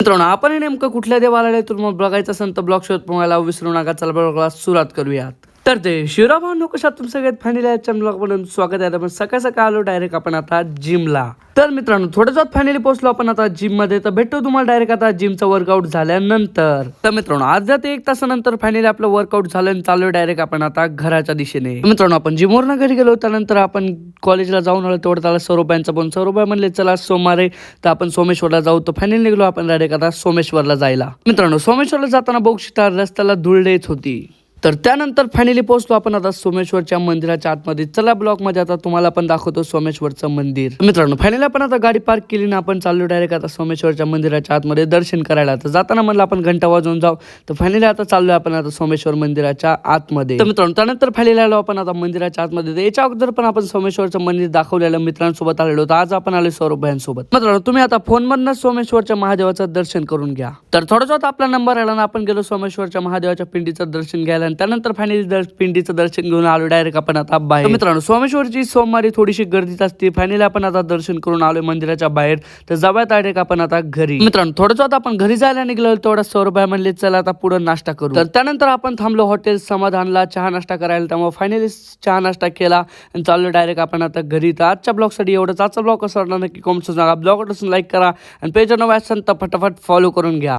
मित्रांनो आपण नेमकं कुठल्या देवालयातून मग बघायचं असेल तर ब्लॉग शोध पाहायला विसरू नका. चला ब्लॉगला सुरुवात करूयात. तर ते शिवराव भाऊ कशा तुम सगळ्यात फायनली आजच्या ब्लॉग म्हणून स्वागत आहे. आपण सकाळ सकाळ आलो डायरेक्ट आपण आता जिमला. तर मित्रांनो थोडं जात फायनली पोहोचलो आपण आता जिम मध्ये. तर भेटतो तुम्हाला डायरेक्ट आता जिमचा वर्कआउट झाल्यानंतर. तर मित्रांनो आज जाते 1 तासानंतर फायनली आपलं वर्कआउट झालं आणि चालू डायरेक्ट आपण आता घराच्या दिशेने. मित्रांनो आपण जिमवरनं घरी गेलो त्यानंतर आपण कॉलेजला जाऊन आलो. तेवढं त्याला सौरभयांचा पण सौरभ म्हणले चला सोमवारी तर आपण सोमेश्वरला जाऊ. तर फायनली निघलो आपण डायरेक्ट आता सोमेश्वरला जायला. मित्रांनो सोमेश्वरला जाताना बघू शकता रस्त्याला धूळ देत होती. तर त्यानंतर फायनली पोहोचलो आपण आता सोमेश्वरच्या मंदिराच्या आतमध्ये. चला ब्लॉग मध्ये आता तुम्हाला पण दाखवतो सोमेश्वरचं मंदिर. मित्रांनो फायनली आपण आता गाडी पार्क केली ना आपण चाललो डायरेक्ट आता सोमेश्वरच्या मंदिराच्या आतमध्ये दर्शन करायला. तर जाताना म्हणलं आपण घंटा वाजवून जाऊ. तर फायनली आता चाललोय आपण आता सोमेश्वर मंदिराच्या आतमध्ये. तर मित्रांनो त्यानंतर फायनली आलो आपण आता मंदिराच्या आतमध्ये. तर याच्या अगोदर पण आपण सोमेश्वरचं मंदिर दाखवलेलं मित्रांसोबत आलेलो होतो. आज आपण आलो सौरभयांसोबत. मित्रांनो तुम्ही आता फोनमधनं सोमेश्वरच्या महादेवाचं दर्शन करून घ्या. तर थोडंसं आपला नंबर आला ना आपण गेलो सोमेश्वरच्या महादेवाच्या पिंडीचं दर्शन घ्यायला. त्यानंतर फायनली पिंडीचं दर्शन घेऊन आलो डायरेक्ट आपण आता बाहेर. मित्रांनो सोमेश्वरची सोमवारी थोडीशी गर्दीच असते. फायनली आपण आता दर्शन करून आलोय मंदिराच्या बाहेर. तर जाऊयात डायरेक्ट आपण आता घरी. मित्रांनो थोडंच आता आपण घरी जायला निघलो तेवढा सौरभभाई म्हणले चला आता पुढे नाश्ता करू. तर त्यानंतर आपण थांबलो हॉटेल समाधानला चहा नाश्ता करायला. त्यामुळे फायनली चहा नाश्ता केला आणि चाललो डायरेक्ट आपण आता घरी. तर आजच्या ब्लॉग साठी एवढंच. आजचा ब्लॉग कसा वाटला नक्की कमेंट सांगा. ब्लॉग लाईक करा आणि पेज नवा असेल तर फटाफट फॉलो करून घ्या.